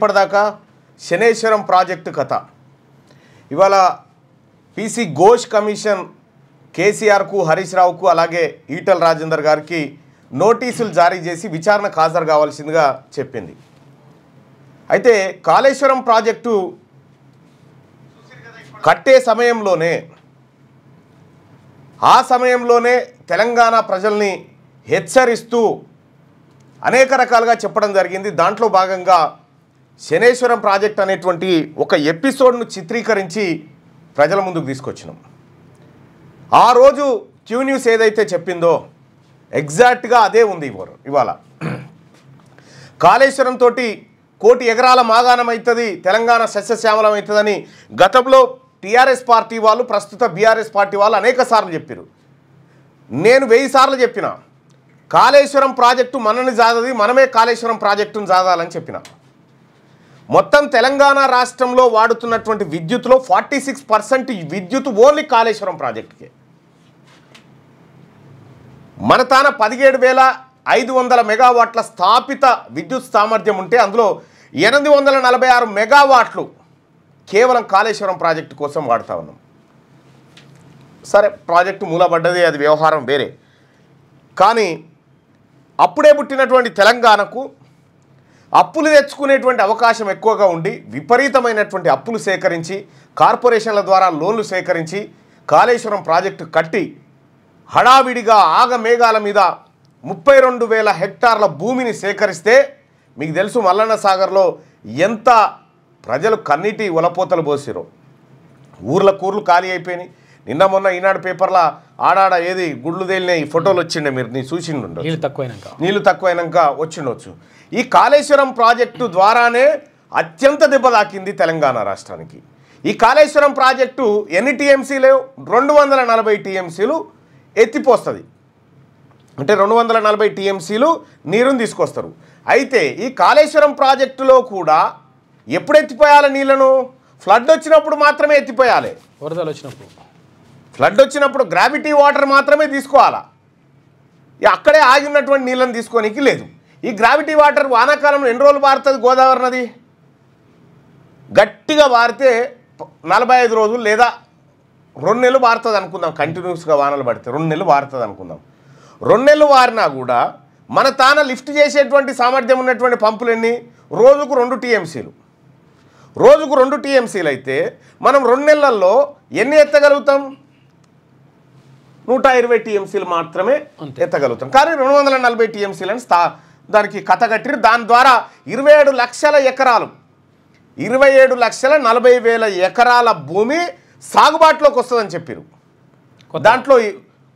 ఇప్పటిదాకా శనేశ్వరం ప్రాజెక్టు కథ. ఇవాళ పీసీ ఘోష్ కమిషన్ కేసీఆర్కు, హరీష్ రావుకు, అలాగే ఈటల రాజేందర్ గారికి నోటీసులు జారీ చేసి విచారణకు హాజరు కావాల్సిందిగా చెప్పింది. అయితే కాళేశ్వరం ప్రాజెక్టు కట్టే సమయంలోనే తెలంగాణ ప్రజల్ని హెచ్చరిస్తూ అనేక రకాలుగా చెప్పడం జరిగింది. దాంట్లో భాగంగా శనేశ్వరం ప్రాజెక్ట్ అనేటువంటి ఒక ఎపిసోడ్ను చిత్రీకరించి ప్రజల ముందుకు తీసుకొచ్చినాం. ఆ రోజు క్యూ న్యూస్ ఏదైతే చెప్పిందో ఎగ్జాక్ట్గా అదే ఉంది ఇవాళ. కాళేశ్వరం తోటి 1 కోటి ఎకరాల మాగాణం అవుతుంది, తెలంగాణ సస్యశ్యామలం అవుతుందని గతంలో టీఆర్ఎస్ పార్టీ వాళ్ళు, ప్రస్తుత బీఆర్ఎస్ పార్టీ వాళ్ళు అనేక సార్లు చెప్పారు. నేను 1000 సార్లు చెప్పిన కాళేశ్వరం ప్రాజెక్టు మనని జాదది, మనమే కాళేశ్వరం ప్రాజెక్టును జాదాలని చెప్పిన. మొత్తం తెలంగాణ రాష్ట్రంలో వాడుతున్నటువంటి విద్యుత్లో 46% విద్యుత్ ఓన్లీ కాళేశ్వరం ప్రాజెక్టుకే. మన తాన 17,500 మెగావాట్ల స్థాపిత విద్యుత్ సామర్థ్యం ఉంటే అందులో 846 మెగావాట్లు కేవలం కాళేశ్వరం ప్రాజెక్టు కోసం వాడుతూ ఉన్నాం. సరే, ప్రాజెక్టు మూలపడ్డది, అది వ్యవహారం వేరే. కానీ అప్పుడే పుట్టినటువంటి తెలంగాణకు అప్పులు తెచ్చుకునేటువంటి అవకాశం ఎక్కువగా ఉండి విపరీతమైనటువంటి అప్పులు సేకరించి కార్పొరేషన్ల ద్వారా లోన్లు సేకరించి కాళేశ్వరం ప్రాజెక్టు కట్టి హడావిడిగా ఆగమేఘాల మీద 32,000 హెక్టార్ల భూమిని సేకరిస్తే మీకు తెలుసు మల్లన్న సాగర్లో ఎంత ప్రజలు కన్నీటి ఒలపోతలు పోసిరో. ఊర్లు ఖాళీ అయిపోయినాయి. నిన్న మొన్న ఈనాడు పేపర్లో ఆడాడ ఏది గుడ్లు తేలిన ఈ ఫోటోలు వచ్చిండే, మీరు నీ చూసిండు. నీళ్ళు తక్కువైనాక వచ్చిండొచ్చు. ఈ కాళేశ్వరం ప్రాజెక్టు ద్వారానే అత్యంత దెబ్బ తాకింది తెలంగాణ రాష్ట్రానికి. ఈ కాళేశ్వరం ప్రాజెక్టు ఎన్ని టీఎంసీలు? 240 టీఎంసీలు ఎత్తిపోస్తుంది. అంటే 240 టీఎంసీలు నీరుని తీసుకొస్తారు. అయితే ఈ కాళేశ్వరం ప్రాజెక్టులో కూడా ఎప్పుడు ఎత్తిపోయాలి నీళ్లను? ఫ్లడ్ వచ్చినప్పుడు మాత్రమే ఎత్తిపోయాలి. వరదలు వచ్చినప్పుడు, ఫ్లడ్ వచ్చినప్పుడు గ్రావిటీ వాటర్ మాత్రమే తీసుకోవాలా. అక్కడే ఆగి ఉన్నటువంటి నీళ్ళని తీసుకోనికి లేదు. ఈ గ్రావిటీ వాటర్ వానాకాలంలో ఎన్ని రోజులు పారుతుంది? గోదావరి నది గట్టిగా పారితే 45 రోజులు లేదా 2 నెలలు పారుతుంది అనుకుందాం. కంటిన్యూస్గా వానలు పడితే 2 నెలలు పారుతుంది అనుకుందాం. 2 నెలలు వారినా కూడా మన తాన లిఫ్ట్ చేసేటువంటి సామర్థ్యం ఉన్నటువంటి పంపులు ఎన్ని? రోజుకు 2 టీఎంసీలు. రోజుకు 2 టీఎంసీలు అయితే మనం 2 నెలల్లో ఎన్ని ఎత్తగలుగుతాం? 120 టీఎంసీలు మాత్రమే ఎత్తగలుగుతాం. కానీ 240 టీఎంసీలని దానికి కథ కట్టిరు. దాని ద్వారా 27 లక్షల ఎకరాలు, 27,40,000 ఎకరాల భూమి సాగుబాటులోకి వస్తుందని చెప్పారు. దాంట్లో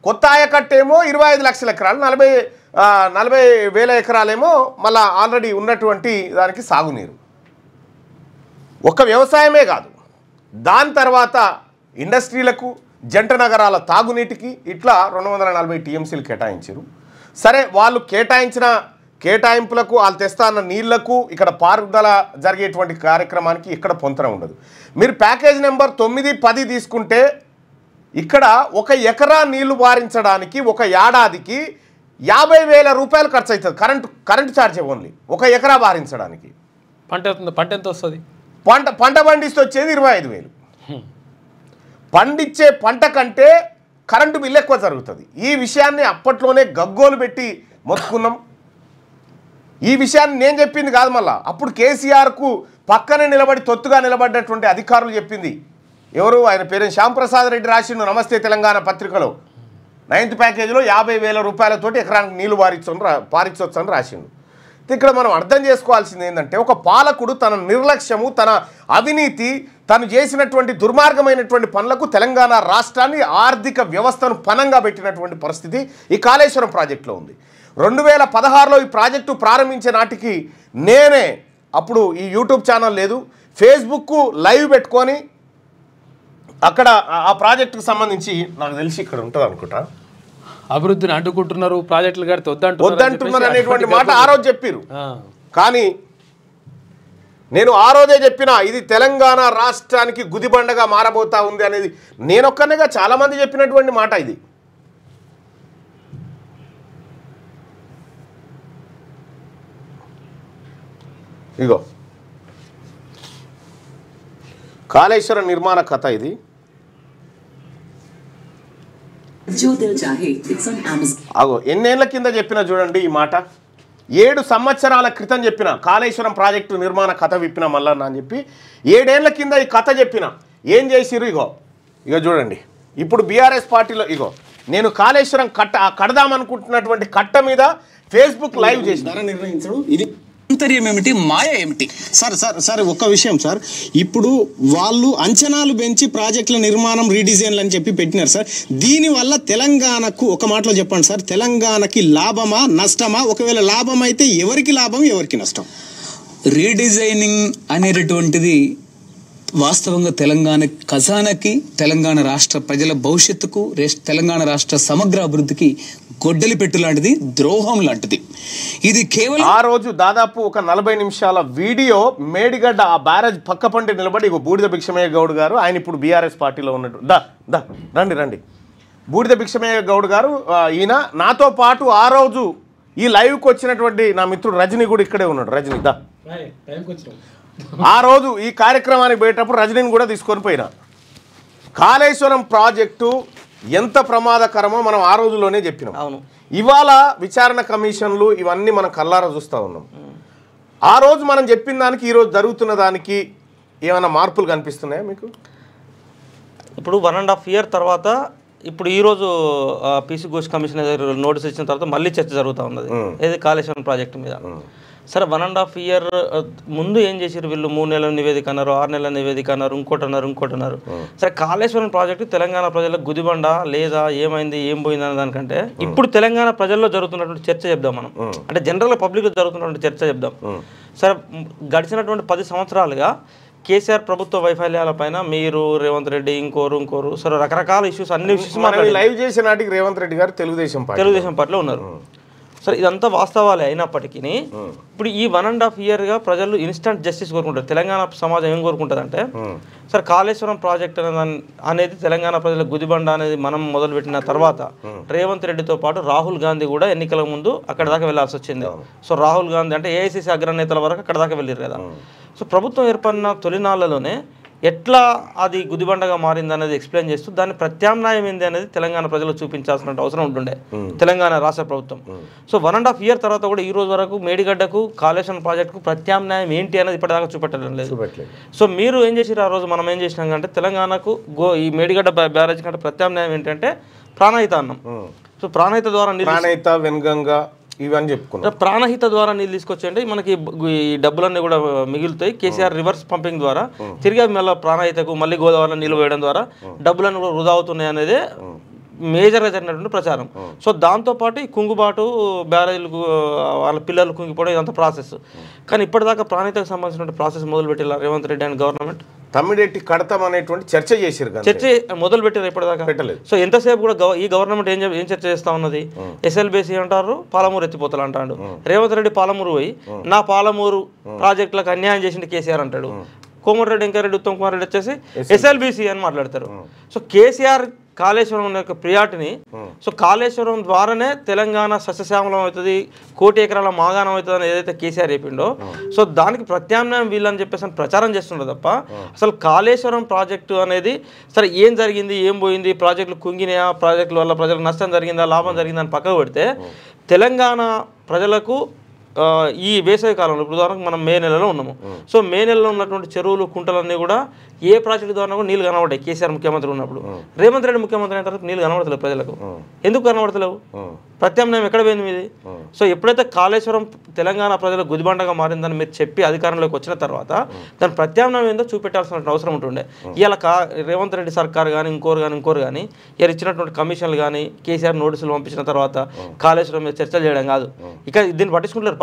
కొత్త ఆయకట్టేమో 25 లక్షల ఎకరాలు, 40,000 ఎకరాలేమో మళ్ళీ ఆల్రెడీ ఉన్నటువంటి దానికి సాగునీరు. ఒక వ్యవసాయమే కాదు, దాని తర్వాత ఇండస్ట్రీలకు, జంట నగరాల తాగునీటికి ఇట్లా 240 టీఎంసీలు కేటాయించారు. సరే, వాళ్ళు కేటాయింపులకు, వాళ్ళు తెస్తా అన్న నీళ్లకు, ఇక్కడ పారుదల జరిగేటువంటి కార్యక్రమానికి ఇక్కడ పొంతన ఉండదు. మీరు ప్యాకేజ్ నెంబర్ 9, 10 తీసుకుంటే ఇక్కడ 1 ఎకరా నీళ్లు వారించడానికి ఒక ఏడాదికి 50,000 రూపాయలు ఖర్చు అవుతుంది. కరెంటు ఛార్జ్ ఓన్లీ 1 ఎకరా వారించడానికి. పంట ఎంత వస్తుంది? పంట పండిస్తే వచ్చేది 25,000. పండించే పంట కంటే కరెంటు బిల్లు ఎక్కువ జరుగుతుంది. ఈ విషయాన్ని అప్పట్లోనే గగ్గోలు పెట్టి మొత్తుకున్నాం. ఈ విషయాన్ని నేను చెప్పింది కాదు, మళ్ళా అప్పుడు కేసీఆర్కు పక్కనే నిలబడి తొత్తుగా నిలబడ్డటువంటి అధికారులు చెప్పింది. ఎవరు? ఆయన పేరు శ్యాంప్రసాద్ రెడ్డి రాసిండు నమస్తే తెలంగాణ పత్రికలో. 9th ప్యాకేజీలో 50,000 రూపాయలతోటి ఎకరానికి నీళ్లు పారించవచ్చు అని రాసిండు. ఇక్కడ మనం అర్థం చేసుకోవాల్సింది ఏంటంటే, ఒక పాలకుడు తన నిర్లక్ష్యము, తన అవినీతి, తను చేసినటువంటి దుర్మార్గమైనటువంటి పనులకు తెలంగాణ రాష్ట్రాన్ని, ఆర్థిక వ్యవస్థను పనంగా పెట్టినటువంటి పరిస్థితి ఈ కాళేశ్వరం ప్రాజెక్టులో ఉంది. 2016లో ఈ ప్రాజెక్టు ప్రారంభించే నాటికి నేనే, అప్పుడు ఈ యూట్యూబ్ ఛానల్ లేదు, ఫేస్బుక్ లైవ్ పెట్టుకొని అక్కడ ఆ ప్రాజెక్టుకు సంబంధించి నాకు తెలిసి ఇక్కడ ఉంటుంది అనుకుంటా, అభివృద్ధిని అడ్డుకుంటున్నారు, ప్రాజెక్టులు కడితే వద్దంటున్నారు అనేటువంటి మాట ఆ రోజు చెప్పారు. కానీ నేను ఆ రోజే చెప్పిన ఇది తెలంగాణ రాష్ట్రానికి గుదిబండగా మారబోతా ఉంది అనేది నేనొక్కనేగా చాలామంది చెప్పినటువంటి మాట ఇది. ఇగో కాళేశ్వరం నిర్మాణ కథ ఇది. అగో ఎన్నేళ్ల కింద చెప్పిన చూడండి ఈ మాట, 7 సంవత్సరాల క్రితం చెప్పిన కాళేశ్వరం ప్రాజెక్టు నిర్మాణ కథ విప్పిన మల్లన్న అని చెప్పి 7 ఏళ్ల కింద ఈ కథ చెప్పిన. ఏం చేసిర్రు? ఇగో చూడండి. ఇప్పుడు బీఆర్ఎస్ పార్టీలో నేను కాళేశ్వరం కడదామనుకుంటున్నటువంటి కట్ట మీద ఫేస్బుక్ లైవ్ చేసి నిర్ణయించడం ఇది ఆంతర్యం ఏమిటి, మాయ ఏమిటి? సార్ ఒక్క విషయం సార్, ఇప్పుడు వాళ్ళు అంచనాలు పెంచి ప్రాజెక్టుల నిర్మాణం రీడిజైన్లు అని చెప్పి పెట్టినారు సార్. దీనివల్ల తెలంగాణకు ఒక మాటలో చెప్పండి సార్, తెలంగాణకి లాభమా నష్టమా? ఒకవేళ లాభం అయితే ఎవరికి లాభం, ఎవరికి నష్టం? రీడిజైనింగ్ అనేటటువంటిది వాస్తవంగా తెలంగాణ ఖజానాకి, తెలంగాణ రాష్ట్ర ప్రజల భవిష్యత్తుకు, తెలంగాణ రాష్ట్ర సమగ్ర అభివృద్ధికి గొడ్డలి పెట్టు లాంటిది, ద్రోహం లాంటిది. ఇది కేవలం ఆ రోజు దాదాపు ఒక 40 నిమిషాల వీడియో మేడిగడ్డ ఆ బ్యారేజ్ పక్క పంటి నిలబడి బూడిద భిక్షమయ్య గౌడ్ గారు, ఆయన ఇప్పుడు బీఆర్ఎస్ పార్టీలో ఉన్నట్టు రండి బూడిద భిక్షమయ్య గౌడ్ గారు, ఈయన నాతో పాటు ఆ రోజు ఈ లైవ్కి వచ్చినటువంటి నా మిత్రుడు రజనీ కూడా ఇక్కడే ఉన్నాడు. రజనీ ఆ రోజు ఈ కార్యక్రమానికి పోయేటప్పుడు రజనీని కూడా తీసుకొని పోయినా. కాళేశ్వరం ప్రాజెక్టు ఎంత ప్రమాదకరమో మనం ఆ రోజులోనే చెప్పినాం. అవును. ఇవాళ విచారణ కమిషన్లు ఇవన్నీ మనం కల్లారా చూస్తూ ఉన్నాం. ఆ రోజు మనం చెప్పిన దానికి ఈరోజు జరుగుతున్న దానికి ఏమైనా మార్పులు కనిపిస్తున్నాయా మీకు? ఇప్పుడు 1.5 year తర్వాత ఇప్పుడు ఈరోజు పీసీ ఘోష్ కమిషన్ నోటీస్ ఇచ్చిన తర్వాత మళ్ళీ చర్చ జరుగుతూ ఉన్నది ఏది కాళేశ్వరం ప్రాజెక్టు మీద. సరే 1.5 year ముందు ఏం చేశారు వీళ్ళు? 3 నెలల నివేదిక అన్నారు, 6 నెలల నివేదిక అన్నారు, ఇంకోటి అన్నారు. సరే కాళేశ్వరం ప్రాజెక్టు తెలంగాణ ప్రజలకు గుదిబండ లేదా ఏమైంది ఏం పోయింది అనే దానికంటే ఇప్పుడు తెలంగాణ ప్రజల్లో జరుగుతున్నటువంటి చర్చ చెప్దాం మనం. అంటే జనరల్గా పబ్లిక్లో జరుగుతున్నటువంటి చర్చ చెప్దాం. సరే గడిచినటువంటి 10 సంవత్సరాలుగా కేసీఆర్ ప్రభుత్వ వైఫల్యాలపైన మీరు, రేవంత్ రెడ్డి, ఇంకోరు సరే రకరకాల ఇష్యూస్, అన్ని ఇష్యూస్ లైవ్ చేసే నాటికి రేవంత్ రెడ్డి గారు తెలుగుదేశం పార్టీలో ఉన్నారు. సరే ఇదంతా వాస్తవాలే అయినప్పటికీ ఇప్పుడు ఈ 1.5 yearగా ప్రజలు ఇన్స్టంట్ జస్టిస్ కోరుకుంటారు. తెలంగాణ సమాజం ఏం కోరుకుంటుంది అంటే, సరే కాళేశ్వరం ప్రాజెక్ట్ అనేది తెలంగాణ ప్రజల గుదిబండ అనేది మనం మొదలుపెట్టిన తర్వాత రేవంత్ రెడ్డితో పాటు రాహుల్ గాంధీ కూడా ఎన్నికల ముందు అక్కడ దాకా వెళ్లాల్సి వచ్చింది. సో రాహుల్ గాంధీ అంటే ఏఐసీసీ అగ్రనేతల వరకు అక్కడ దాకా వెళ్ళారు కదా. సో ప్రభుత్వం ఏర్పడిన తొలినాళ్లలోనే ఎట్లా అది గుదిబండగా మారింది అనేది ఎక్స్ప్లెయిన్ చేస్తూ దాని ప్రత్యామ్నాయం ఏంది అనేది తెలంగాణ ప్రజలు చూపించాల్సిన అవసరం ఉంటుండే తెలంగాణ రాష్ట్ర ప్రభుత్వం. సో 1.5 year తర్వాత కూడా ఈ రోజు వరకు మేడిగడ్డకు కాళేశ్వరం ప్రాజెక్టుకు ప్రత్యామ్నాయం ఏంటి అనేది ఇప్పటిదాకా చూపెట్టడం లేదు. సో మీరు ఏం చేసారు ఆ రోజు? మనం ఏం చేసినాం అంటే తెలంగాణకు ఈ మేడిగడ్డ బ్యారేజ్ కంటే ప్రత్యామ్నాయం ఏంటంటే ప్రాణహిత అన్నం. సో ప్రాణహిత ద్వారా వెనుగంగా ఇవన్నీ చెప్పుకున్నాం. ప్రాణహిత ద్వారా నీళ్ళు తీసుకొచ్చేయండి, మనకి ఈ డబ్బులన్నీ కూడా మిగులుతాయి. కేసీఆర్ రివర్స్ పంపింగ్ ద్వారా తిరిగి మళ్ళీ ప్రాణహితకు మళ్ళీ గోదావరిలో నీళ్ళు వేయడం ద్వారా డబ్బులన్నీ కూడా వృధా అవుతున్నాయి అనేది మేజర్గా జరిగినటువంటి ప్రచారం. సో దాంతోపాటు ఈ కుంగుబాటు, బ్యారేజ్లకు వాళ్ళ పిల్లలు కుంగిపోవడం ఇదంతా ప్రాసెస్. కానీ ఇప్పటిదాకా ప్రాణహితకు సంబంధించిన ప్రాసెస్ మొదలుపెట్టారు రేవంత్ రెడ్డి అండ్ గవర్నమెంట్. తమ్మిడెట్టి కడతాం అనేటువంటి చర్చ చేశారు, చర్చ మొదలు పెట్టారు ఇప్పటిదాకా పెట్టలేదు. సో ఎంతసేపు కూడా ఈ గవర్నమెంట్ ఏం చర్చ చేస్తా ఉన్నది? ఎస్ఎల్బీసీ అంటారు, పాలమూరు ఎత్తిపోతలు అంటాడు. రేవంత్ రెడ్డి పాలమూరు పోయి నా పాలమూరు ప్రాజెక్టులకు అన్యాయం చేసింది కేసీఆర్ అంటాడు. కోమటిరెడ్డి వెంకరెడ్డి, ఉత్తమ్ కుమార్ రెడ్డి వచ్చేసి ఎస్ఎల్బీసీ అని మాట్లాడతారు. సో కేసీఆర్ కాళేశ్వరం యొక్క ప్రియారిటీని, సో కాళేశ్వరం ద్వారానే తెలంగాణ సస్యశ్యామలం అవుతుంది, 1 కోటి ఎకరాల మాగాణం అవుతుంది అని ఏదైతే కేసీఆర్ చెప్పిండో, సో దానికి ప్రత్యామ్నాయం వీళ్ళని చెప్పేసి ప్రచారం చేస్తుండే తప్ప అసలు కాళేశ్వరం ప్రాజెక్టు అనేది సరే ఏం జరిగింది, ఏం పోయింది, ప్రాజెక్టులు కుంగినాయా, ప్రాజెక్టుల వల్ల ప్రజలకు నష్టం జరిగిందా, లాభం జరిగిందా అని పక్కకు పెడితే తెలంగాణ ప్రజలకు ఈ వేసవి కాలంలో ఇప్పుడు ఉదాహరణకు మనం మే నెలలో ఉన్నాము. సో మే నెలలో ఉన్నటువంటి చెరువులు, కుంటలన్నీ కూడా ఏ ప్రాజెక్టు ద్వారా కూడా నీళ్ళు కనబడ్డాయి కేసీఆర్ ముఖ్యమంత్రి ఉన్నప్పుడు. రేవంత్ రెడ్డి ముఖ్యమంత్రి అయిన తర్వాత నీళ్ళు కనబడతలేవు ప్రజలకు. ఎందుకు కనబడతలేవు? ప్రత్యామ్నాయం ఎక్కడ పోయింది మీది? సో ఎప్పుడైతే కాళేశ్వరం తెలంగాణ ప్రజల గుదిబండగా మారిందని మీరు చెప్పి అధికారంలోకి వచ్చిన తర్వాత దాని ప్రత్యామ్నాయం ఏందో చూపెట్టాల్సిన అవసరం ఉంటుండే. ఇవాళ రేవంత్ రెడ్డి సర్కార్ కానీ ఇంకోరు కానీ ఇలా ఇచ్చినటువంటి కమిషన్లు కానీ కేసీఆర్ నోటీసులు పంపించిన తర్వాత కాళేశ్వరం మీద చర్చలు చేయడం కాదు. ఇక దీన్ని పట్టించుకుంటారు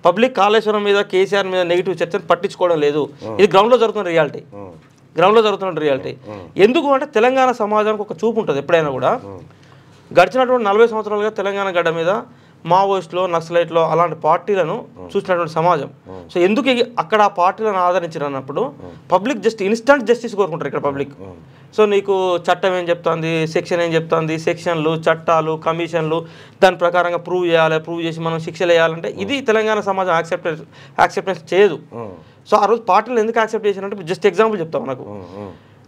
పబ్లిక్ కాళేశ్వరం మీద, కేసీఆర్ మీద నెగిటివ్ చర్చను పట్టించుకోవడం లేదు. ఇది గ్రౌండ్లో జరుగుతున్న రియాలిటీ. ఎందుకు అంటే తెలంగాణ సమాజానికి ఒక చూపు ఉంటుంది ఎప్పుడైనా కూడా. గడిచినటువంటి 40 సంవత్సరాలుగా తెలంగాణ గడ్డ మీద మావోయిస్టులో, నక్సలైట్లో అలాంటి పార్టీలను చూసినటువంటి సమాజం. సో ఎందుకు అక్కడ ఆ పార్టీలను ఆదరించారన్నప్పుడు పబ్లిక్ జస్ట్ ఇన్స్టంట్ జస్టిస్ కోరుకుంటారు ఇక్కడ పబ్లిక్. సో నీకు చట్టం ఏం చెప్తుంది, సెక్షన్ ఏం చెప్తుంది, సెక్షన్లు, చట్టాలు, కమిషన్లు, దాని ప్రకారంగా ప్రూవ్ చేసి మనం శిక్షలు వేయాలంటే ఇది తెలంగాణ సమాజం యాక్సెప్టెన్స్ చేయదు. సో ఆ రోజు పార్టీలు ఎందుకు యాక్సెప్ట్ చేశారంటే జస్ట్ ఎగ్జాంపుల్ చెప్తాం నాకు.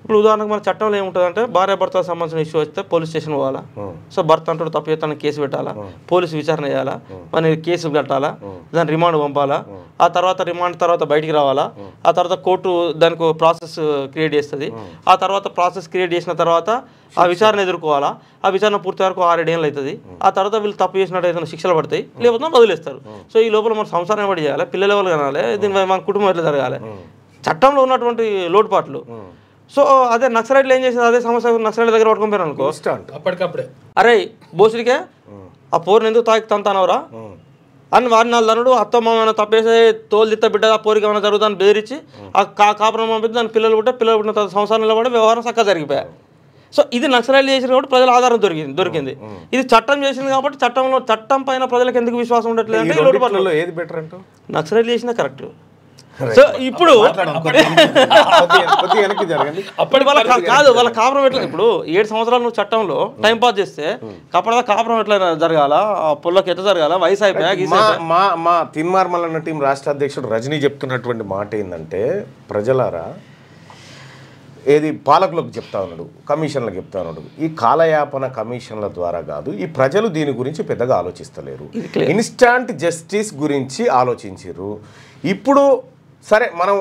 ఇప్పుడు ఉదాహరణకు మన చట్టంలో ఏముంటుందంటే భార్య భర్తకు సంబంధించిన ఇష్యూ వస్తే పోలీస్ స్టేషన్ పోవాలా, సో భర్త అంటాడు తప్పు చేస్తాను కేసు పెట్టాలా, పోలీసు విచారణ చేయాలా, మన కేసు కట్టాలా, దాని రిమాండ్ పంపాలా, ఆ తర్వాత రిమాండ్ తర్వాత బయటికి రావాలా, ఆ తర్వాత కోర్టు దానికి ప్రాసెస్ క్రియేట్ చేస్తుంది, ఆ తర్వాత ప్రాసెస్ క్రియేట్ చేసిన తర్వాత ఆ విచారణ ఎదుర్కోవాలా, ఆ విచారణ పూర్తి వరకు 6-7 ఏళ్ళు అవుతుంది, ఆ తర్వాత వీళ్ళు తప్పు చేసినట్టు ఏదైనా శిక్షలు పడతాయి, లేకపోతే వదిలేస్తారు. సో ఈ లోపల మన సంసారం ఎవరు చేయాలి, పిల్లల వాళ్ళు కనాలి, దీని మన కుటుంబం ఎట్లా జరగాలి, చట్టంలో ఉన్నటువంటి లోటుపాట్లు. సో అదే నక్సలైట్లు ఏం చేసేది, అదే సమస్య నక్సలైట్ దగ్గర పట్టుకొని పోయారు అనుకో, అప్పటికప్పుడే అరే బోసుడికే ఆ పోరుని ఎందుకు తాకి తంతానవరా అని వారిని వాళ్ళు తనుడు అత్తమ్మ తప్పేసి తోలు తిత్త బిడ్డ ఆ పోరికి ఏమైనా జరుగుతుందని బెదిరించి ఆ కాపురం పంపిస్తే దాని పిల్లలు పుట్టిన తర్వాత సంవత్సరం నిలబడి వ్యవహారం చక్కగా జరిగిపోయారు. సో ఇది నక్సలైట్లు చేసిన కాబట్టి ప్రజల ఆధారం దొరికింది. ఇది చట్టం చేసింది కాబట్టి చట్టం పైన ప్రజలకు ఎందుకు విశ్వాసం ఉండట్లేదు అంటే లోటుపాట్లు. ఏది బెటర్ అంటూ నక్సలైట్లు చేసినా కరెక్ట్. సో ఇప్పుడు అప్పటి వాళ్ళ కాదు వాళ్ళ కాపురం ఎట్లా, ఇప్పుడు 7 సంవత్సరాలు నువ్వు చట్టంలో టైం పాస్ చేస్తే అప్పటిదా కాపురం ఎట్లా జరగాల, పొల్లకి ఎట్లా జరగాల, వయసు అయిపోయా. మా తిన్మార్మల్ అన్న టీం రాష్ట్ర అధ్యక్షుడు రజనీ చెప్తున్నటువంటి మాట ఏంటంటే, ప్రజలారా ఏది పాలకులకు చెప్తా ఉన్నాడు, కమిషన్లకు చెప్తా ఉన్నాడు, ఈ కాలయాపన కమిషన్ల ద్వారా కాదు, ఈ ప్రజలు దీని గురించి పెద్దగా ఆలోచిస్తలేరు, ఇన్స్టాంట్ జస్టిస్ గురించి ఆలోచించారు. ఇప్పుడు సరే మనం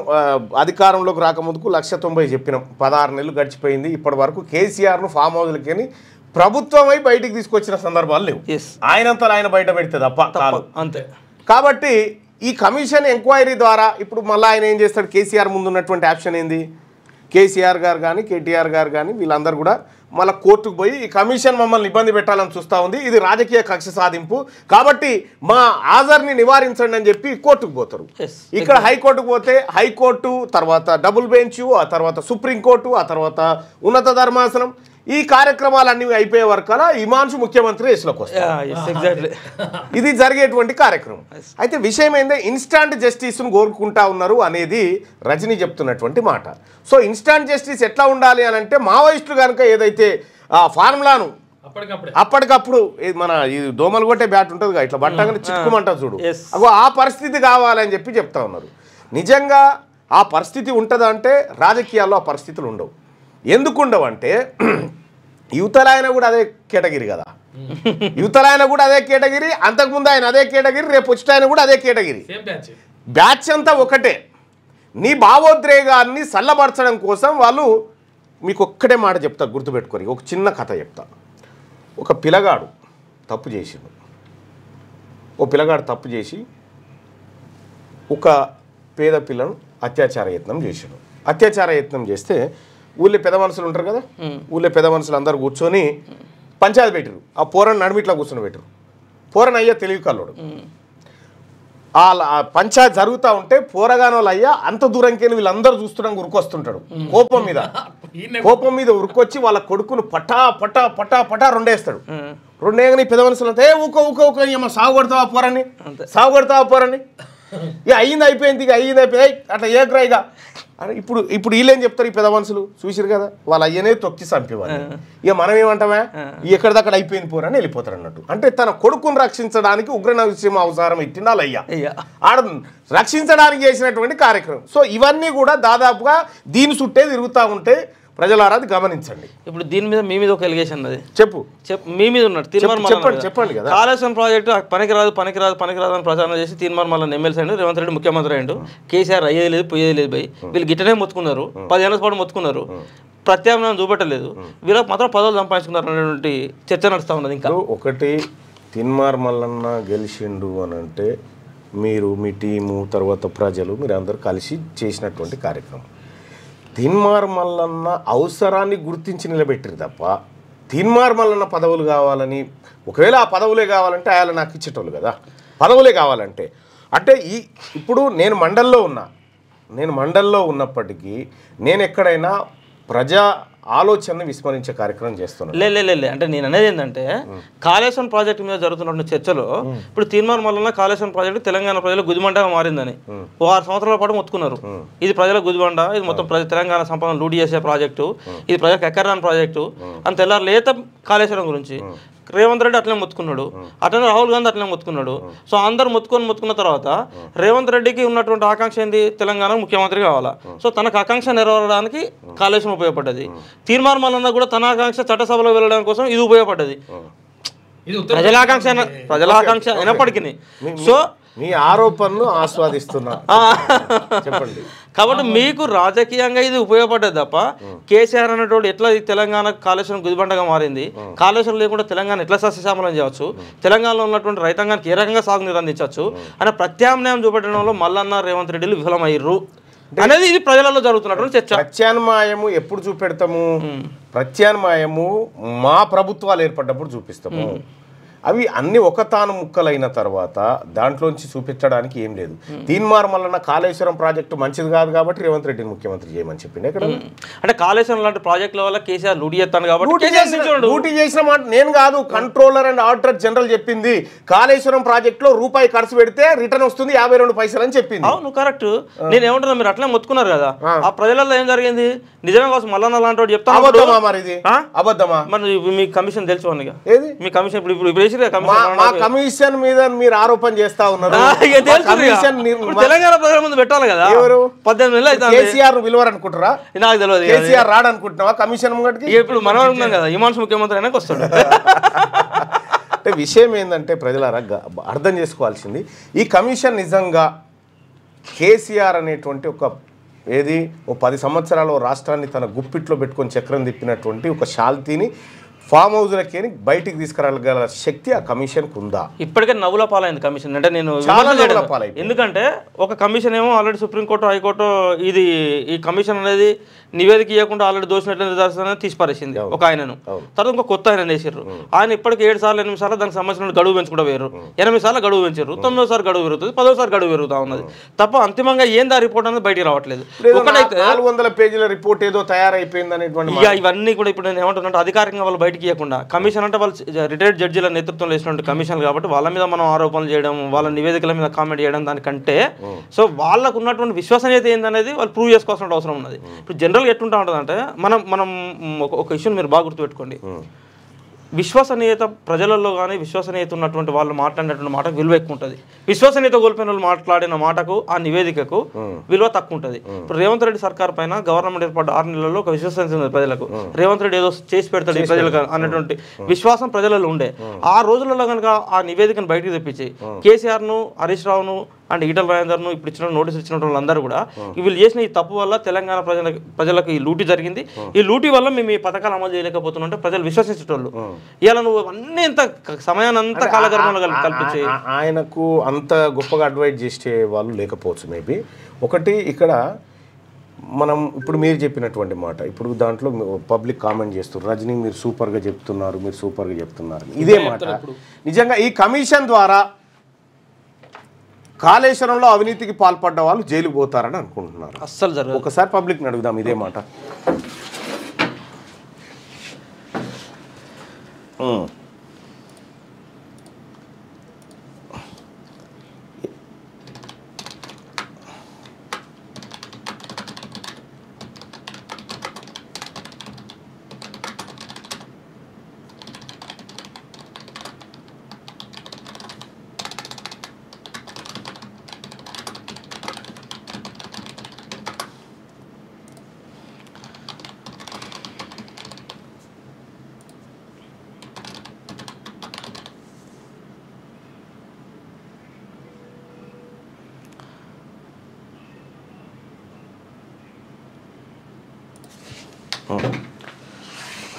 అధికారంలోకి రాకముందుకు 190 చెప్పినాం, 16 నెలలు గడిచిపోయింది, ఇప్పటి వరకు కేసీఆర్ను ఫామ్ హౌస్లకి ప్రభుత్వమై బయటికి తీసుకొచ్చిన సందర్భాలు లేవు. ఆయనంతా ఆయన బయట పెడితే తప్ప కాదు అంతే. కాబట్టి ఈ కమిషన్ ఎంక్వైరీ ద్వారా ఇప్పుడు మళ్ళీ ఆయన ఏం చేస్తాడు, కేసీఆర్ ముందు ఉన్నటువంటి ఆప్షన్ ఏంది, కేసీఆర్ గారు కానీ కేటీఆర్ గారు కానీ వీళ్ళందరూ కూడా మళ్ళీ కోర్టుకు పోయి ఈ కమిషన్ మమ్మల్ని ఇబ్బంది పెట్టాలని చూస్తూ ఉంది, ఇది రాజకీయ కక్ష సాధింపు, కాబట్టి మా హాజరుని నివారించండి అని చెప్పి కోర్టుకు పోతారు. ఇక్కడ హైకోర్టుకు పోతే హైకోర్టు, తర్వాత డబుల్ బెంచ్, ఆ తర్వాత సుప్రీంకోర్టు, ఆ తర్వాత ఉన్నత ధర్మాసనం, ఈ కార్యక్రమాలన్నీ అయిపోయే వరకలా ఇమాన్షు ముఖ్యమంత్రి రేసులోకి వస్తారు. ఇది జరిగేటువంటి కార్యక్రమం. అయితే విషయం ఏంటంటే ఇన్స్టాంట్ జస్టిస్ను కోరుకుంటా ఉన్నారు అనేది రజనీ చెప్తున్నటువంటి మాట. సో ఇన్స్టాంట్ జస్టిస్ ఎట్లా ఉండాలి అని అంటే, మావోయిస్టులు కనుక ఏదైతే ఆ ఫార్ములాను అప్పటికప్పుడు మన ఈ దోమలు కొట్టే బ్యాట్ ఉంటుంది కదా, ఇట్లా బట్టగానే చిక్కుమంటా చూడు, అగో ఆ పరిస్థితి కావాలని చెప్పి చెప్తా ఉన్నారు. నిజంగా ఆ పరిస్థితి ఉంటుందా అంటే రాజకీయాల్లో ఆ పరిస్థితులు ఉండవు. ఎందుకు ఉండవంటే యువతల ఆయన కూడా అదే కేటగిరీ కదా, యువతల ఆయన కూడా అదే కేటగిరీ, అంతకుముందు ఆయన అదే కేటగిరీ, రేపు వచ్చి ఆయన కూడా అదే కేటగిరీ, బ్యాచ్ అంతా ఒకటే. నీ భావోద్రేగాన్ని చల్లబరచడం కోసం వాళ్ళు మీకు ఒక్కటే మాట చెప్తా, గుర్తుపెట్టుకొని ఒక చిన్న కథ చెప్తా. ఒక పిల్లగాడు తప్పు చేసిండు, ఓ పిల్లగాడు తప్పు చేసి ఒక పేద పిల్లను అత్యాచార యత్నం చేసిండు. అత్యాచార యత్నం చేస్తే ఊళ్ళో పెద్ద మనుషులు ఉంటారు కదా, ఊళ్ళో పెద్ద మనుషులు అందరు కూర్చొని పంచాయతీ పెట్టరు, ఆ పోరని నడిమిట్లా కూర్చొని పెట్టరు. పోరని అయ్యా తెలివి కల్లోడు, ఆ పంచాయతీ జరుగుతూ ఉంటే పోరగాని వాళ్ళు అయ్యా అంత దూరంకెళ్ళి వీళ్ళందరూ చూస్తున్నాం ఉరుకొస్తుంటాడు, కోపం మీద ఉరుకొచ్చి వాళ్ళ కొడుకును పటా పటా పటా పటా రెండేస్తాడు. రెండేగానే పెద్ద మనుషులు అంతా ఊక ఊక ఊక సాగు కొడతావా పోరని, సాగు కొడతావా పోరని, ఇక అయ్యింది అయిపోయింది, ఇక అయ్యింది అయిపోయింది అట్లా ఏకరాయిగా. ఇప్పుడు వీళ్ళేం చెప్తారు, ఈ పెద్ద మనుషులు చూసిరు కదా, వాళ్ళ అయ్యనే తొక్కి చంపేవాళ్ళు, ఇక మనం ఏమంటామా ఎక్కడిదక్కడ అయిపోయింది పోరని వెళ్ళిపోతారు అన్నట్టు. అంటే తన కొడుకును రక్షించడానికి ఉగ్ర నరసింహ అవతారం ఎత్తింది వాళ్ళ అయ్య, ఆడ రక్షించడానికి చేసినటువంటి కార్యక్రమం. సో ఇవన్నీ కూడా దాదాపుగా దీని చుట్టే తిరుగుతూ ఉంటే ప్రజలారా అది గమనించండి. ఇప్పుడు దీని మీద మీ మీద ఒక ఎలిగేషన్ అది చెప్పు మీ మీద ఉన్నట్టు చెప్పండి కదా, కాళేశ్వరం ప్రాజెక్టు పనికిరాదు అని ప్రచారం చేసి తీర్మానం ఎమ్మెల్సీ అయ్యిండు, రేవంత్ రెడ్డి ముఖ్యమంత్రి అయ్యిండు, కేసీఆర్ అయ్యేది లేదు పోయేది లేదు భయ్, వీళ్ళు గిట్టనే మొత్తుకున్నారు, 10 ఏళ్ళ పాటు మొత్తుకున్నారు, ప్రత్యామ్నాయం చూపెట్టలేదు, వీళ్ళకి మాత్రం పదవులు సంపాదించుకున్నారు అనేటువంటి చర్చ నడుస్తూ ఉన్నది. ఇంకా ఒకటి తిన్మార్ మల్లన్న గెలిచిండు అని అంటే మీరు మీ టీము తర్వాత ప్రజలు మీరు అందరూ కలిసి చేసినటువంటి కార్యక్రమం. తిన్మార్ మల్లన్న అవసరాన్ని గుర్తించి నిలబెట్టారు తప్ప తిన్మార్ మల్లన్న పదవులు కావాలని, ఒకవేళ ఆ పదవులే కావాలంటే ఆయన నాకు ఇచ్చేటోళ్ళు కదా, పదవులే కావాలంటే. అంటే ఇప్పుడు నేను మండల్లో ఉన్నప్పటికీ నేను ఎక్కడైనా ప్రజా ఆలోచనను విస్మరించే కార్యక్రమం చేస్తున్నాను. లే అంటే నేను అనేది ఏంటంటే కాళేశ్వరం ప్రాజెక్టు మీద జరుగుతున్న చర్చలో ఇప్పుడు తీర్మానం వల్ల కాళేశ్వరం ప్రాజెక్టు తెలంగాణ ప్రజలకు గుదిబండగా మారిందని 6 సంవత్సరాల పాటు మొత్తుకున్నారు. ఇది ప్రజల గుదిబండ, ఇది మొత్తం తెలంగాణ సంపదను లూటీ చేసే ప్రాజెక్టు, ఇది ప్రజలకు ఎక్కరాని ప్రాజెక్టు అని తెల్లారు లేత కాళేశ్వరం గురించి రేవంత్ రెడ్డి అట్లనే మొత్తుకున్నాడు, అట్లనే రాహుల్ గాంధీ అట్లనే మొత్తుకున్నాడు. సో అందరు మొత్తుకున్న తర్వాత రేవంత్ రెడ్డికి ఉన్నటువంటి ఆకాంక్ష ఏంది, తెలంగాణ ముఖ్యమంత్రి కావాలా. సో తనకు ఆకాంక్ష నెరవేరడానికి కాళేశ్వరం ఉపయోగపడ్డది. తీర్మానం మల్లన్న కూడా తన ఆకాంక్ష చట్టసభలో వెళ్ళడం కోసం ఇది ఉపయోగపడ్డది. ప్రజలాకాంక్ష అయినప్పటికీ సో మీ ఆరోపణలు ఆస్వాదిస్తున్నా చెప్పండి. కాబట్టి మీకు రాజకీయంగా ఇది ఉపయోగపడ్డది తప్ప కేసీఆర్ అనేటోడు ఎట్లా తెలంగాణ కాళేశ్వరం గుదిబండగా మారింది, కాళేశ్వరం లేకుండా తెలంగాణ ఎట్లా సస్యశ్యామలం చేయవచ్చు, తెలంగాణలో ఉన్నటువంటి రైతాంగానికి ఏ రకంగా సాగునీరు అందించవచ్చు అనే ప్రత్యామ్నాయం చూపెట్టడంలో మల్లన్న రేవంత్ రెడ్డిలు విఫలమయ్యారు అనేది ఇది ప్రజలలో జరుగుతున్నటువంటి చర్చ. ప్రత్యామ్నాయము ఎప్పుడు చూపెడతాము, ప్రత్యామ్నాయము మా ప్రభుత్వాలు ఏర్పడ్డప్పుడు చూపిస్తాము. అవి అన్ని ఒకతాను ముక్కలైన తర్వాత దాంట్లోంచి చూపించడానికి ఏం లేదు. తీన్మార్ మల్లన్న కాళేశ్వరం ప్రాజెక్టు మంచిది కాదు కాబట్టి రేవంత్ రెడ్డిని ముఖ్యమంత్రి చేయమని చెప్పింది. ఎక్కడ అంటే కాళేశ్వరం లాంటి ప్రాజెక్టుల వల్ల కేసీఆర్ లూటీ చేస్తాను కాబట్టి లూటీ చేసిన మాట నేను కాదు, కంట్రోలర్ అండ్ ఆడిటర్ జనరల్ చెప్పింది. కాళేశ్వరం ప్రాజెక్టులో రూపాయి ఖర్చు పెడితే రిటర్న్ వస్తుంది 52 పైసలు అని చెప్పింది. అవును కరెక్ట్. నేను ఏమంటున్నా, మీరు అట్లే మొత్తుకున్నారు కదా, ఆ ప్రజలలో ఏం జరిగింది, నిజమే కోసం మల్లన్న లాంటి వాడు చెప్తాను. అబద్ధమా మరి ఇది, అబద్ధమా? మరి మీ కమిషన్ తెలుసుకోండి, ఏది మీ కమిషన్ ఇప్పుడు మా కమిషన్ మీద మీరు ఆరోపణ చేస్తా ఉన్నారు. తెలంగాణ ప్రజల ముందు పెట్టాలి కదా. ఎవరు 18 నెలలు అయితే కేసీఆర్ విలువరు అనుకుంటారా? నాకు తెలియదు. కేసీఆర్ రాడనుకుంటున్నావా కమిషన్ ముంగటికి? ఇప్పుడు మనం ఉన్నాం కదా, హిమాంశు ముఖ్యమంత్రి అయినా వస్తాడు. అంటే విషయం ఏంటంటే ప్రజలారా అర్థం చేసుకోవాల్సింది, ఈ కమిషన్ నిజంగా కేసీఆర్ అనేటువంటి ఒక ఏది ఓ 10 సంవత్సరాలు రాష్ట్రాన్ని తన గుప్పిట్లో పెట్టుకొని చక్రం తిప్పినటువంటి ఒక శాల్తీని ఫామ్ హౌస్లకి బయటికి తీసుకురాగల శక్తి ఆ కమిషన్కు ఉందా? ఇప్పటికే నవ్వుల పాలైంది కమిషన్. అంటే నేను ఎందుకంటే ఒక కమిషన్ ఏమో ఆల్రెడీ సుప్రీంకోర్టు హైకోర్టు ఇది ఈ కమిషన్ అనేది నివేదిక ఇవ్వకుండా ఆల్రెడీ దోషినట్లు నిర్ధారణ తీసిపారేసింది ఒక ఆయనను. తర్వాత ఇంకో కొత్త ఆయన వేసారు. ఆయన ఇప్పటికి 7 సార్లు 8 సార్లు దానికి సంబంధించిన గడువు పెంచుకుంటూ వేరు, 8 సార్లు గడువు పెంచారు, 9వ సారి గడువు పెరుగుతుంది, 10వ సారి గడువు పెరుగుతా ఉన్నది తప్ప అంతిమంగా ఏందా రిపోర్ట్ అనేది బయటికి రావట్లేదు. ఒకటైతే 400 పేజీల రిపోర్ట్ ఏదో తయారైపోయింది అనేటువంటి ఇవన్నీ కూడా ఇప్పుడు నేను ఏమంటున్నా, అధికారికంగా వాళ్ళు బయటికి ఇవ్వకుండా కమిషన్ అంటే వాళ్ళు రిటైర్డ్ జడ్జిల నేతృత్వంలో వేసినటువంటి కమిషన్లు కాబట్టి వాళ్ళ మీద మనం ఆరోపణలు చేయడం, వాళ్ళ నివేదికల మీద కామెంట్ చేయడం దానికంటే సో వాళ్ళకు ఉన్నటువంటి విశ్వసనీయత ఏందనేది వాళ్ళు ప్రూవ్ చేసుకోవాల్సిన అవసరం ఉన్నది. ఇప్పుడు జనరల్గా ఎట్లుంటా ఉంటుంది అంటే మనం ఒక ఇష్యూని మీరు బాగా గుర్తుపెట్టుకోండి, విశ్వసనీయత ప్రజలలో కానీ విశ్వసనీయత ఉన్నటువంటి వాళ్ళు మాట్లాడినటువంటి మాటకు విలువ ఎక్కువ ఉంటుంది. విశ్వసనీయత కోల్పోయిన వాళ్ళు మాట్లాడిన మాటకు ఆ నివేదికకు విలువ తక్కువ ఉంటుంది. ఇప్పుడు రేవంత్ రెడ్డి సర్కార్ పైన గవర్నమెంట్ ఏర్పడ్డ 6 నెలల్లో ఒక విశ్వసనీయత ఉంది ప్రజలకు. రేవంత్ రెడ్డి ఏదో చేసి పెడతాడు ఈ ప్రజలకు అన్నటువంటి విశ్వాసం ప్రజలలో ఉండే. ఆ రోజులలో కనుక ఆ నివేదికను బయటకు తెప్పించి కేసీఆర్ను, హరీష్ రావును అండ్ ఈటల రాజేందర్ను ఇప్పుడు ఇచ్చిన నోటీస్ ఇచ్చిన వాళ్ళందరూ కూడా వీళ్ళు చేసిన ఈ తప్పు వల్ల తెలంగాణ ప్రజలకు ఈ లూటీ జరిగింది, ఈ లూటీ వల్ల మేము ఈ పథకాలు అమలు చేయలేకపోతున్నాం ప్రజలు విశ్వసించేటోళ్ళు. ఇలా నువ్వు అన్ని ఎంత సమయాన్ని అంతా కాలగర్భంలో కల్పించి ఆయనకు అంత గొప్పగా అడ్వైజ్ చేసే వాళ్ళు లేకపోవచ్చు. మేబీ ఒకటి ఇక్కడ మనం ఇప్పుడు మీరు చెప్పినటువంటి మాట, ఇప్పుడు దాంట్లో పబ్లిక్ కామెంట్ చేస్తున్నారు, రజనీ మీరు సూపర్గా చెప్తున్నారు, మీరు సూపర్గా చెప్తున్నారు, ఇదే మాట నిజంగా ఈ కమిషన్ ద్వారా కాళేశ్వరంలో అవినీతికి పాల్పడ్డ వాళ్ళు జైలుకు పోతారని అనుకుంటున్నారు. అస్సలు జరగదు. ఒకసారి పబ్లిక్ని అడుగుదాం ఇదే మాట.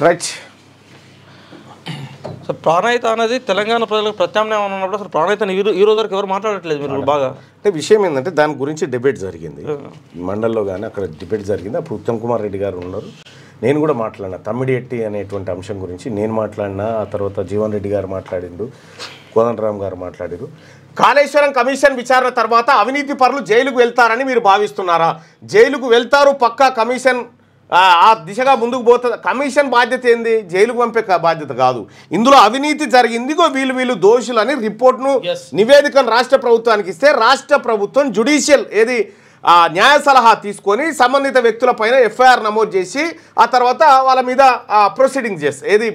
రైట్. సో ప్రాణహిత అనేది తెలంగాణ ప్రజలకు ప్రత్యామ్నాయం ఉన్నప్పుడు అసలు ప్రాణహితని ఈ రోజు వరకు ఎవరు మాట్లాడట్లేదు. మీరు బాగా అంటే విషయం ఏంటంటే దాని గురించి డిబేట్ జరిగింది మండల్లో కానీ, అక్కడ డిబేట్ జరిగింది. అప్పుడు ఉత్తమ్ కుమార్ రెడ్డి గారు ఉన్నారు, నేను కూడా మాట్లాడినా తమ్మిడిఎట్టి అనేటువంటి అంశం గురించి నేను మాట్లాడినా. ఆ తర్వాత జీవన్ రెడ్డి గారు మాట్లాడిండు, కోదండరామ్ గారు మాట్లాడారు. కాళేశ్వరం కమిషన్ విచారణ తర్వాత అవినీతి పరులు జైలుకు వెళ్తారని మీరు భావిస్తున్నారా? జైలుకు వెళ్తారు పక్కా, కమిషన్ ఆ దిశగా ముందుకు పోతుంది. కమిషన్ బాధ్యత ఏంది? జైలుకు పంపే బాధ్యత కాదు. ఇందులో అవినీతి జరిగింది, వీళ్ళు దోషులని రిపోర్ట్ను నివేదికను రాష్ట్ర ప్రభుత్వానికి ఇస్తే రాష్ట్ర ప్రభుత్వం జ్యుడిషియల్ ఏది న్యాయ సలహా తీసుకొని సంబంధిత వ్యక్తులపైన ఎఫ్ఐఆర్ నమోదు చేసి ఆ తర్వాత వాళ్ళ మీద ప్రొసీడింగ్ చేస్తే ఏది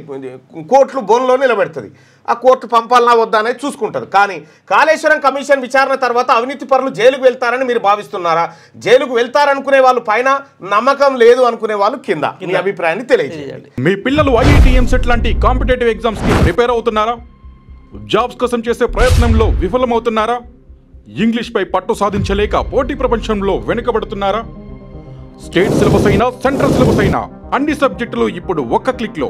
కోర్టులు బోన్లో నిలబెడుతుంది. ఆ కోర్టు పంపాలనా వద్దా అనేది చూసుకుంటుంది. కానీ కాళేశ్వరం కమిషన్ విచారణ తర్వాత అవినీతి పరులు జైలుకు వెళ్తారని మీరు భావిస్తున్నారా? జైలుకు వెళ్తారనుకునే వాళ్ళు పైన, నమ్మకం లేదు అనుకునే వాళ్ళు కింద. మీ అభిప్రాయాన్ని తెలియజేయండి. మీ పిల్లలు ఐఐటి ఎంసెట్ లాంటి కాంపిటేటివ్ ఎగ్జామ్స్ కి ప్రిపేర్ అవుతున్నారా? జాబ్స్ కోసం చేసే ప్రయత్నంలో విఫలమవుతున్నారా? ఇంగ్లీష్ పై పట్టు సాధించలేక పోటీ ప్రపంచంలో వెనుకబడుతున్నారా? స్టేట్ సిలబస్ అయినా సెంట్రల్ సిలబస్ అయినా అన్ని సబ్జెక్టులు ఇప్పుడు ఒక్క క్లిక్ లో.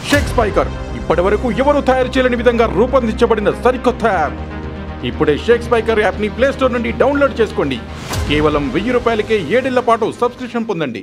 షేక్ స్పైకర్ ఇప్పటి వరకు ఎవరు తయారు చేయలేని విధంగా రూపొందించబడిన సరికొత్త యాప్. ఇప్పుడే షేక్ స్పైకర్ యాప్ ని ప్లే స్టోర్ నుండి డౌన్లోడ్ చేసుకోండి. కేవలం 1000 రూపాయలకే 7 ఏళ్ల పాటు సబ్స్క్రిప్షన్ పొందండి.